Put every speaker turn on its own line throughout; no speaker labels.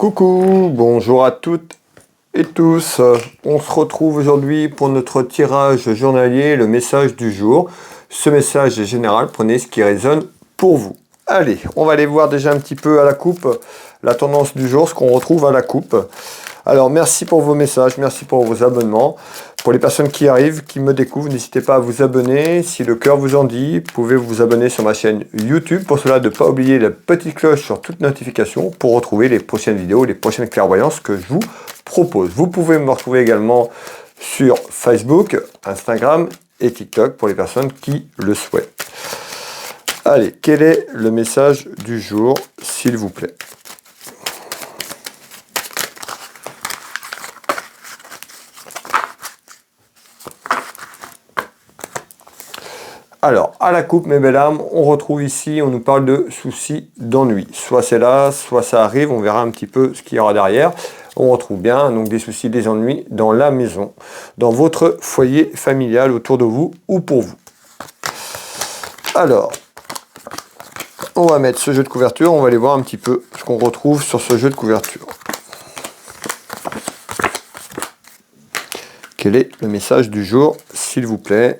Coucou, bonjour à toutes et tous. On se retrouve aujourd'hui pour notre tirage journalier, le message du jour. Ce message est général, prenez ce qui résonne pour vous. Allez, on va aller voir déjà un petit peu à la coupe la tendance du jour, ce qu'on retrouve à la coupe. Alors, merci pour vos messages, merci pour vos abonnements. Pour les personnes qui arrivent, qui me découvrent, n'hésitez pas à vous abonner. Si le cœur vous en dit, vous pouvez vous abonner sur ma chaîne YouTube. Pour cela, ne pas oublier la petite cloche sur toute notification pour retrouver les prochaines vidéos, les prochaines clairvoyances que je vous propose. Vous pouvez me retrouver également sur Facebook, Instagram et TikTok pour les personnes qui le souhaitent. Allez, quel est le message du jour, s'il vous plaît ? Alors, à la coupe, mes belles âmes, on retrouve ici, on nous parle de soucis d'ennui. Soit c'est là, soit ça arrive, on verra un petit peu ce qu'il y aura derrière. On retrouve bien donc des soucis, des ennuis dans la maison, dans votre foyer familial, autour de vous ou pour vous. Alors, on va mettre ce jeu de couverture, on va aller voir un petit peu ce qu'on retrouve sur ce jeu de couverture. Quel est le message du jour, s'il vous plaît ?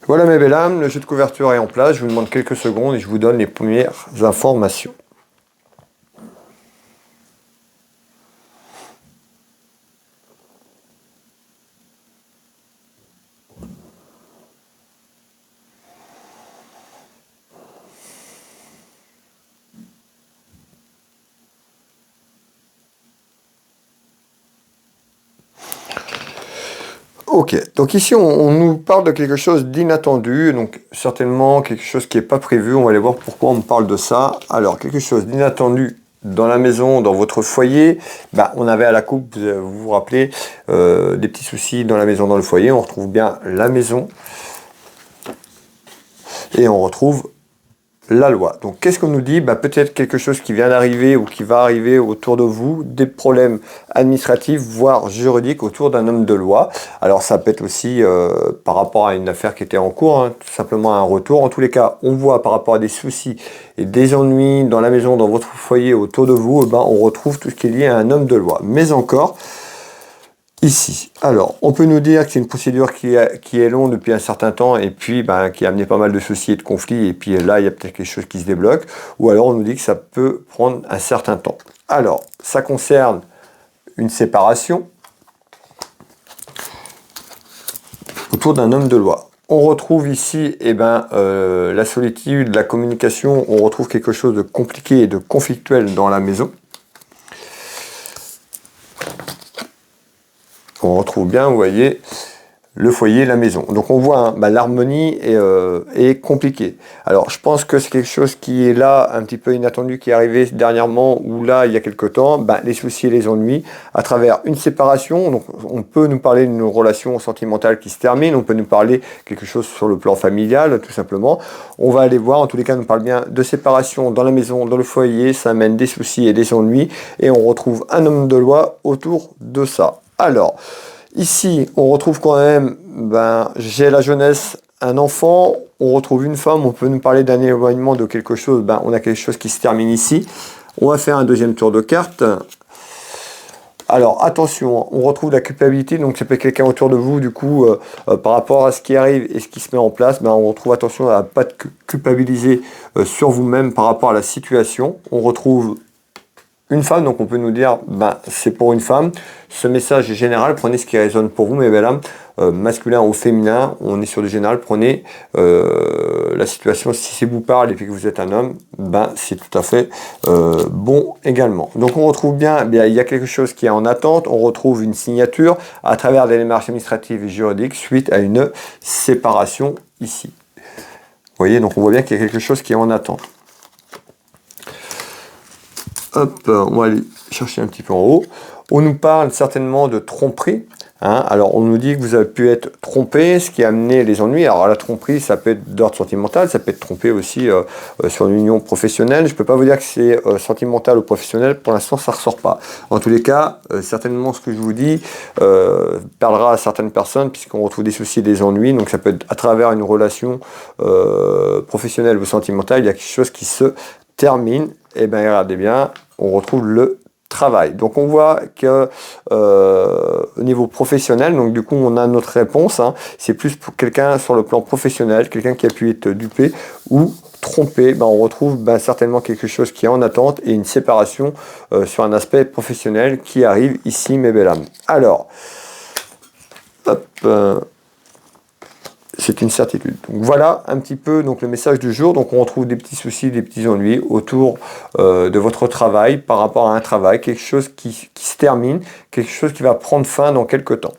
Voilà mes belles âmes, le jeu de couverture est en place, je vous demande quelques secondes et je vous donne les premières informations. Ok, donc ici on nous parle de quelque chose d'inattendu, donc certainement quelque chose qui n'est pas prévu, on va aller voir pourquoi on me parle de ça. Alors, quelque chose d'inattendu dans la maison, dans votre foyer, on avait à la coupe, vous vous rappelez, des petits soucis dans la maison, dans le foyer, on retrouve bien la maison, et on retrouve la loi. Donc qu'est-ce qu'on nous dit ? Peut-être quelque chose qui vient d'arriver ou qui va arriver autour de vous, des problèmes administratifs, voire juridiques autour d'un homme de loi. Alors ça peut être aussi par rapport à une affaire qui était en cours, tout simplement un retour. En tous les cas, on voit par rapport à des soucis et des ennuis dans la maison, dans votre foyer, autour de vous, on retrouve tout ce qui est lié à un homme de loi. Mais encore, ici, alors, on peut nous dire que c'est une procédure qui est longue depuis un certain temps et puis qui a amené pas mal de soucis et de conflits et puis là, il y a peut-être quelque chose qui se débloque ou alors on nous dit que ça peut prendre un certain temps. Alors, ça concerne une séparation autour d'un homme de loi. On retrouve ici la solitude, la communication, on retrouve quelque chose de compliqué et de conflictuel dans la maison. On retrouve bien, vous voyez, le foyer, la maison. Donc on voit, l'harmonie est compliquée. Alors je pense que c'est quelque chose qui est là, un petit peu inattendu, qui est arrivé dernièrement, ou là, il y a quelque temps, les soucis et les ennuis, à travers une séparation. Donc on peut nous parler d'une relation sentimentale qui se termine, on peut nous parler quelque chose sur le plan familial, tout simplement. On va aller voir, en tous les cas, on nous parle bien de séparation dans la maison, dans le foyer, ça amène des soucis et des ennuis, et on retrouve un homme de loi autour de ça. Alors, ici, on retrouve quand même, j'ai la jeunesse, un enfant, on retrouve une femme, on peut nous parler d'un éloignement de quelque chose, on a quelque chose qui se termine ici. On va faire un deuxième tour de cartes. Alors, attention, on retrouve la culpabilité, donc ça peut être quelqu'un autour de vous, du coup, par rapport à ce qui arrive et ce qui se met en place, on retrouve attention à ne pas culpabiliser sur vous-même par rapport à la situation. On retrouve une femme, donc on peut nous dire, c'est pour une femme. Ce message est général, prenez ce qui résonne pour vous, mes belles âmes, masculin ou féminin, on est sur du général, prenez la situation, si ça vous parle et puis que vous êtes un homme, c'est tout à fait bon également. Donc on retrouve bien, il y a quelque chose qui est en attente, on retrouve une signature à travers des démarches administratives et juridiques suite à une séparation ici. Vous voyez, donc on voit bien qu'il y a quelque chose qui est en attente. Hop, on va aller chercher un petit peu en haut. On nous parle certainement de tromperie. Hein. Alors, on nous dit que vous avez pu être trompé, ce qui a amené les ennuis. Alors, la tromperie, ça peut être d'ordre sentimental, ça peut être trompé aussi sur une union professionnelle. Je ne peux pas vous dire que c'est sentimental ou professionnel. Pour l'instant, ça ne ressort pas. En tous les cas, certainement, ce que je vous dis parlera à certaines personnes, puisqu'on retrouve des soucis et des ennuis. Donc, ça peut être à travers une relation professionnelle ou sentimentale. Il y a quelque chose qui se termine. Et bien, regardez bien, on retrouve le travail. Donc on voit que au niveau professionnel, donc du coup on a notre réponse, hein, c'est plus pour quelqu'un sur le plan professionnel, quelqu'un qui a pu être dupé ou trompé, ben, on retrouve ben, certainement quelque chose qui est en attente et une séparation sur un aspect professionnel qui arrive ici, mes belles âmes. Alors, hop, c'est une certitude. Donc voilà un petit peu donc, le message du jour. Donc on retrouve des petits soucis, des petits ennuis autour de votre travail par rapport à un travail, quelque chose qui se termine, quelque chose qui va prendre fin dans quelques temps.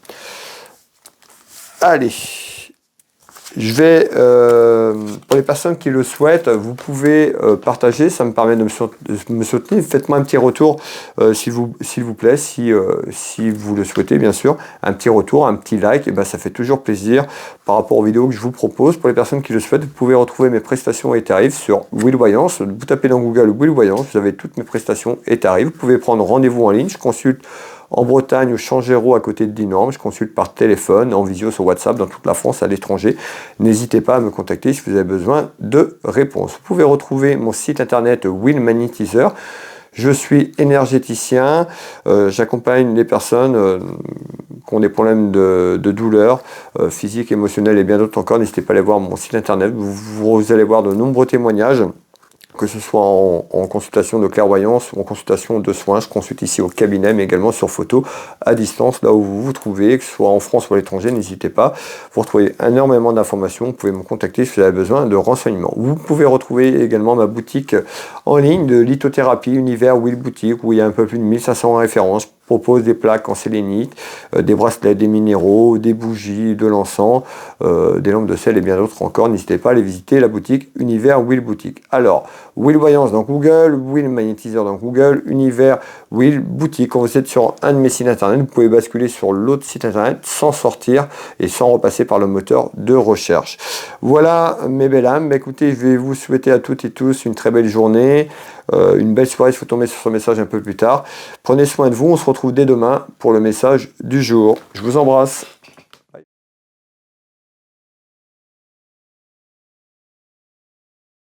Allez, je vais, pour les personnes qui le souhaitent, vous pouvez partager, ça me permet de me soutenir. Faites-moi un petit retour, s'il vous plaît, si vous le souhaitez, bien sûr. Un petit retour, un petit like, et ben, ça fait toujours plaisir par rapport aux vidéos que je vous propose. Pour les personnes qui le souhaitent, vous pouvez retrouver mes prestations et tarifs sur Will Voyance. Vous tapez dans Google Will Voyance, vous avez toutes mes prestations et tarifs. Vous pouvez prendre rendez-vous en ligne, je consulte en Bretagne, au Changéro, à côté de Dinan. Je consulte par téléphone, en visio, sur WhatsApp, dans toute la France, à l'étranger. N'hésitez pas à me contacter si vous avez besoin de réponses. Vous pouvez retrouver mon site internet Will Magnétiseur. Je suis énergéticien. J'accompagne les personnes qui ont des problèmes de douleur physique, émotionnelle et bien d'autres encore. N'hésitez pas à aller voir mon site internet. Vous allez voir de nombreux témoignages, que ce soit en consultation de clairvoyance ou en consultation de soins. Je consulte ici au cabinet, mais également sur photo, à distance, là où vous vous trouvez, que ce soit en France ou à l'étranger, n'hésitez pas. Vous retrouvez énormément d'informations, vous pouvez me contacter si vous avez besoin de renseignements. Vous pouvez retrouver également ma boutique en ligne de lithothérapie, Univers Will Boutique, où il y a un peu plus de 1500 références. Je propose des plaques en sélénite, des bracelets, des minéraux, des bougies, de l'encens, des lampes de sel et bien d'autres encore. N'hésitez pas à aller visiter la boutique Univers Will Boutique. Alors, Will Voyance dans Google, Will Magnétiseur dans Google, Univers Will Boutique. Quand vous êtes sur un de mes sites internet, vous pouvez basculer sur l'autre site internet sans sortir et sans repasser par le moteur de recherche. Voilà mes belles âmes. Bah, écoutez, je vais vous souhaiter à toutes et tous une très belle journée. Une belle soirée, il faut tomber sur ce message un peu plus tard. Prenez soin de vous, on se retrouve dès demain pour le message du jour. Je vous embrasse.